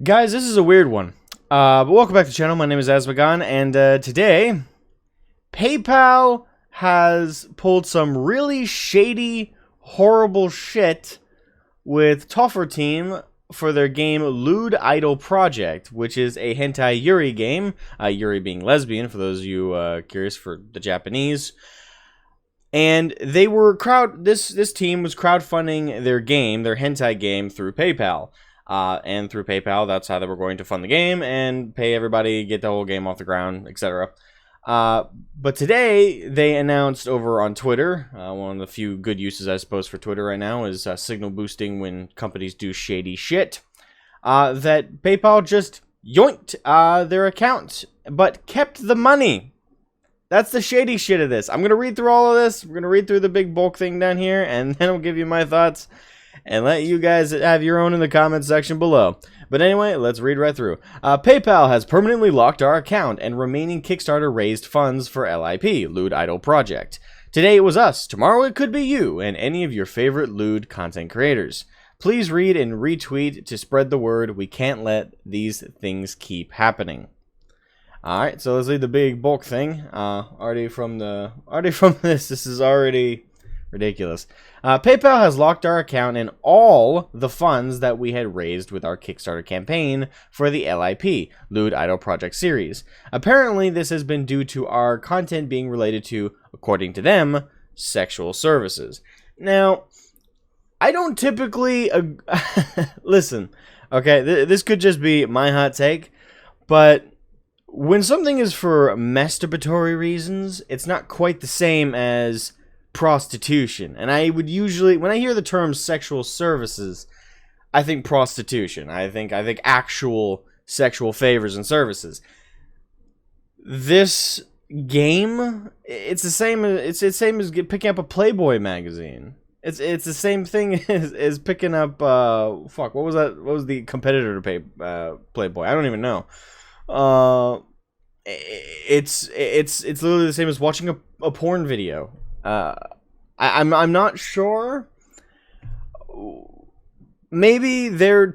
Guys, this is a weird one. But welcome back to the channel. My name is Asmogan, and today, PayPal has pulled some really shady, horrible shit with Toffer Team for their game Lewd Idol Project, which is a hentai Yuri game. Yuri being lesbian, for those of you curious for the Japanese. And they were this team was crowdfunding their game, their hentai game, through PayPal. And through PayPal, that's how they were going to fund the game and pay everybody, get the whole game off the ground, etc. But today, they announced over on Twitter, one of the few good uses, I suppose, for Twitter right now is signal boosting when companies do shady shit, that PayPal just yoinked their account, but kept the money. That's the shady shit of this. I'm going to read through all of this. We're going to read through the big bulk thing down here, and then I'll give you my thoughts and let you guys have your own in the comments section below. But anyway, let's read right through. PayPal has permanently locked our account and remaining Kickstarter raised funds for LIP, Lewd Idol Project. Today it was us, tomorrow it could be you, and any of your favorite lewd content creators. Please read and retweet to spread the word. We can't let these things keep happening. Alright, so let's read the big bulk thing. Already from this is already ridiculous. PayPal has locked our account and all the funds that we had raised with our Kickstarter campaign for the LIP, Lewd Idol Project series. Apparently, this has been due to our content being related to, according to them, sexual services. Now, I don't typically... Listen, okay, this could just be my hot take, but when something is for masturbatory reasons, it's not quite the same as prostitution. And I would usually, when I hear the term sexual services, I think prostitution. I think actual sexual favors and services. This game, it's the same as picking up a Playboy magazine. It's the same thing as picking up what was that? What was the competitor to Playboy? I don't even know. It's literally the same as watching a porn video. I'm not sure. Maybe their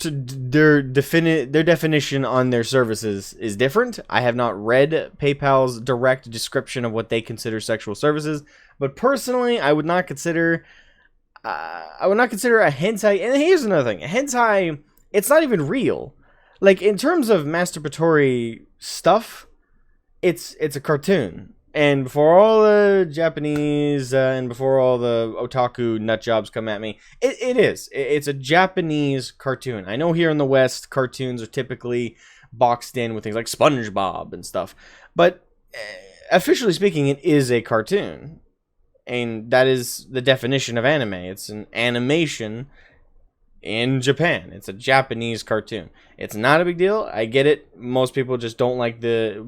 definition on their services is different. I have not read PayPal's direct description of what they consider sexual services, but personally, I would not consider a hentai. And here's another thing: a hentai, it's not even real. Like, in terms of masturbatory stuff, it's a cartoon. And before all the Japanese and before all the otaku nut jobs come at me, it's a Japanese cartoon. I know here in the West, cartoons are typically boxed in with things like SpongeBob and stuff. But officially speaking, it is a cartoon. And that is the definition of anime. It's an animation in Japan. It's a Japanese cartoon. It's not a big deal. I get it. Most people just don't like they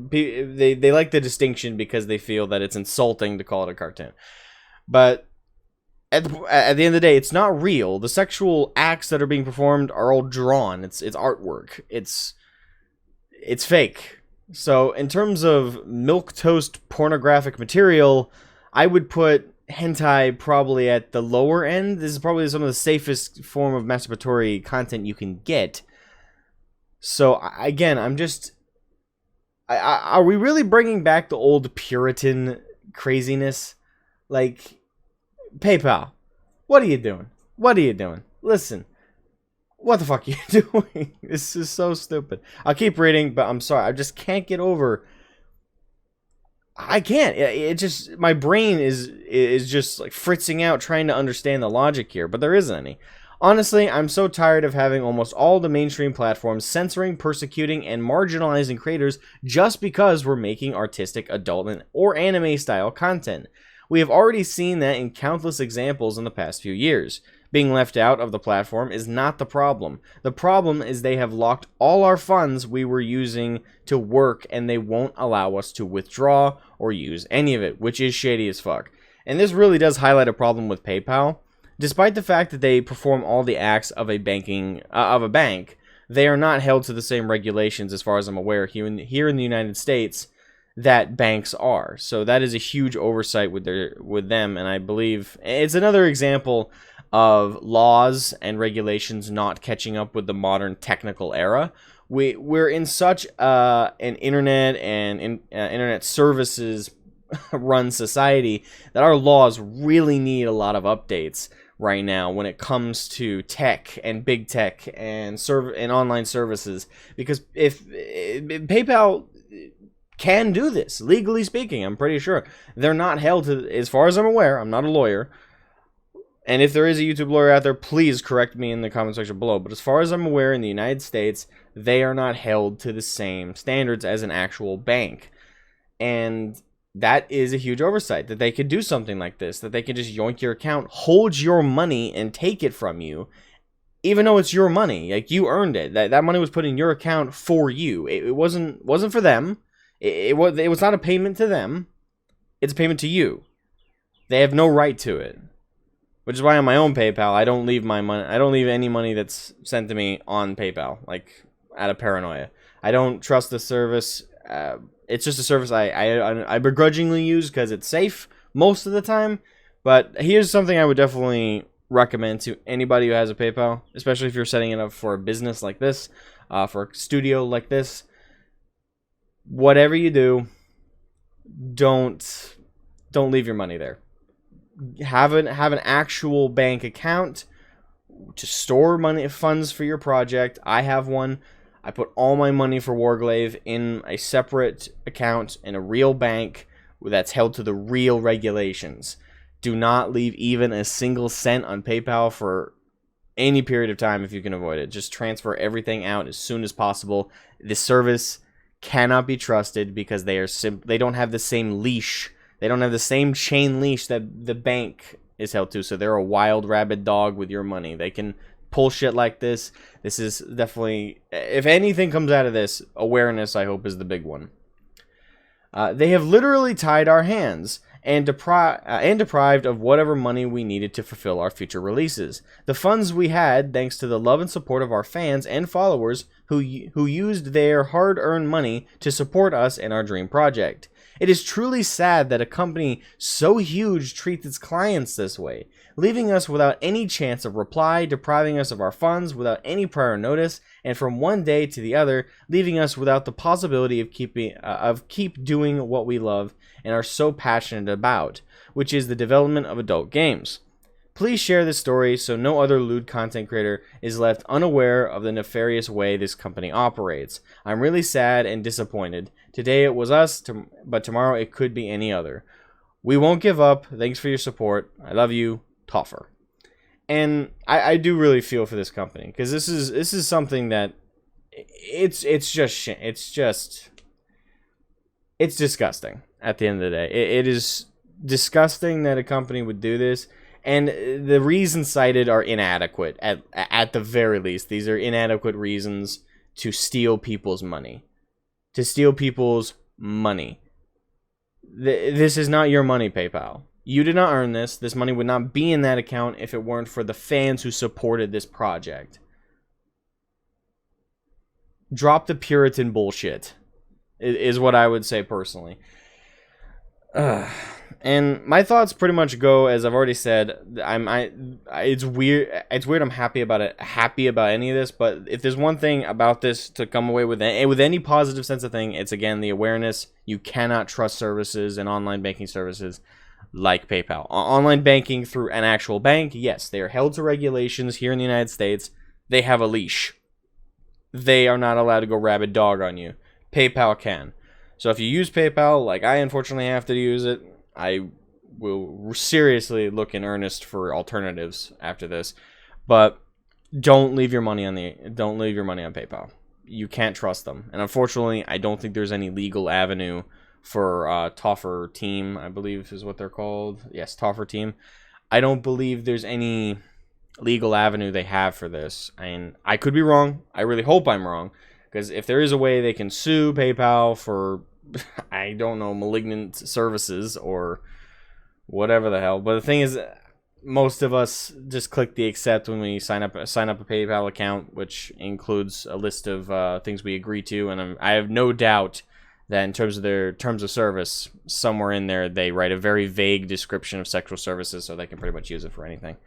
like the distinction because they feel that it's insulting to call it a cartoon. But at the end of the day, it's not real. The sexual acts that are being performed are all drawn. It's artwork. It's fake. So in terms of milquetoast pornographic material, I would put hentai probably at the lower end. This is probably some of the safest form of masturbatory content you can get. So again, I'm just, are we really bringing back the old Puritan craziness? Like, PayPal, what are you doing? What are you doing? Listen, what the fuck are you doing? This is so stupid. I'll keep reading, but I'm sorry, I just can't get over. I can't. It just, my brain is just like fritzing out trying to understand the logic here, but there isn't any. Honestly, I'm so tired of having almost all the mainstream platforms censoring, persecuting, and marginalizing creators just because we're making artistic, adult, or anime-style content. We have already seen that in countless examples in the past few years. Being left out of the platform is not the problem. The problem is they have locked all our funds we were using to work, and they won't allow us to withdraw or use any of it, which is shady as fuck. And this really does highlight a problem with PayPal. Despite the fact that they perform all the acts of a bank, they are not held to the same regulations, as far as I'm aware, here in the United States, that banks are. So that is a huge oversight with them, and I believe it's another example of laws and regulations not catching up with the modern technical era. We're in such an internet and internet services run society that our laws really need a lot of updates right now when it comes to tech and big tech and online services, because if PayPal can do this legally speaking, I'm pretty sure they're not held to, as far as I'm aware, I'm not a lawyer, and if there is a YouTube lawyer out there, please correct me in the comment section below, but as far as I'm aware, in the United States, they are not held to the same standards as an actual bank. And that is a huge oversight, that they could do something like this, that they could just yoink your account, hold your money, and take it from you, even though it's your money. Like, you earned it. That money was put in your account for you. It wasn't for them. It was not a payment to them. It's a payment to you. They have no right to it. Which is why on my own PayPal, I don't leave my money. I don't leave any money that's sent to me on PayPal, like, out of paranoia. I don't trust the service. It's just a service I begrudgingly use because it's safe most of the time. But here's something I would definitely recommend to anybody who has a PayPal, especially if you're setting it up for a business like this, for a studio like this. Whatever you do, don't leave your money there. Have an actual bank account to store funds for your project. I have one. I put all my money for Warglaive in a separate account in a real bank that's held to the real regulations. Do not leave even a single cent on PayPal for any period of time if you can avoid it. Just transfer everything out as soon as possible. This service cannot be trusted because they don't have the same leash. They don't have the same chain leash that the bank is held to. So they're a wild rabid dog with your money. They can pull shit like this. This is definitely, if anything comes out of this, awareness, I hope, is the big one. They have literally tied our hands and deprived of whatever money we needed to fulfill our future releases. The funds we had, thanks to the love and support of our fans and followers who used their hard-earned money to support us in our dream project. It is truly sad that a company so huge treats its clients this way, leaving us without any chance of reply, depriving us of our funds without any prior notice, and from one day to the other, leaving us without the possibility of keep doing what we love and are so passionate about, which is the development of adult games. Please share this story so no other lewd content creator is left unaware of the nefarious way this company operates. I'm really sad and disappointed. Today it was us, but tomorrow it could be any other. We won't give up. Thanks for your support. I love you, Toffer. And I do really feel for this company, because this is something that it's disgusting at the end of the day. It is disgusting that a company would do this. And the reasons cited are inadequate, at the very least. These are inadequate reasons to steal people's money. To steal people's money. This is not your money, PayPal. You did not earn this. This money would not be in that account if it weren't for the fans who supported this project. Drop the Puritan bullshit, is what I would say personally. And my thoughts pretty much go, as I've already said. It's weird. It's weird. I'm happy about any of this. But if there's one thing about this to come away with any positive sense of thing, it's again the awareness. You cannot trust services and online banking services like PayPal. Online banking through an actual bank, yes, they are held to regulations here in the United States. They have a leash. They are not allowed to go rabid dog on you. PayPal can. So if you use PayPal, like I unfortunately have to use it, I will seriously look in earnest for alternatives after this. But don't leave your money on PayPal. You can't trust them. And unfortunately, I don't think there's any legal avenue for Toffer Team, I believe is what they're called. Yes, Toffer Team. I don't believe there's any legal avenue they have for this. And I could be wrong. I really hope I'm wrong. Because if there is a way they can sue PayPal for, I don't know, malignant services or whatever the hell. But the thing is, most of us just click the accept when we sign up a PayPal account, which includes a list of things we agree to. And I have no doubt that in terms of their terms of service, somewhere in there they write a very vague description of sexual services, so they can pretty much use it for anything.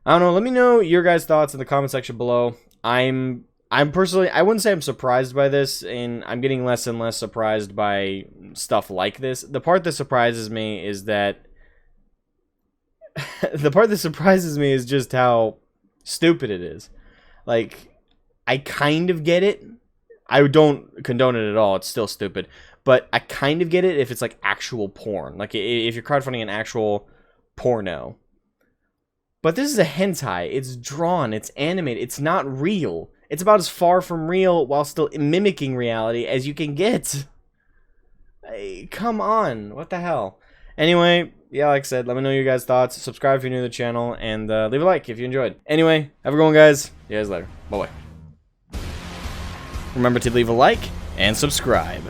I don't know. Let me know your guys' thoughts in the comment section below. I'm personally, I wouldn't say I'm surprised by this, and I'm getting less and less surprised by stuff like this. The part that surprises me is that the part that surprises me is just how stupid it is. Like, I kind of get it. I don't condone it at all. It's still stupid. But I kind of get it if it's like actual porn. Like if you're crowdfunding an actual porno. But this is a hentai. It's drawn. It's animated. It's not real. It's about as far from real while still mimicking reality as you can get. Hey, come on. What the hell? Anyway, yeah, like I said, let me know your guys' thoughts. Subscribe if you're new to the channel. And leave a like if you enjoyed. Anyway, have a good one, guys. See you guys later. Bye-bye. Remember to leave a like and subscribe.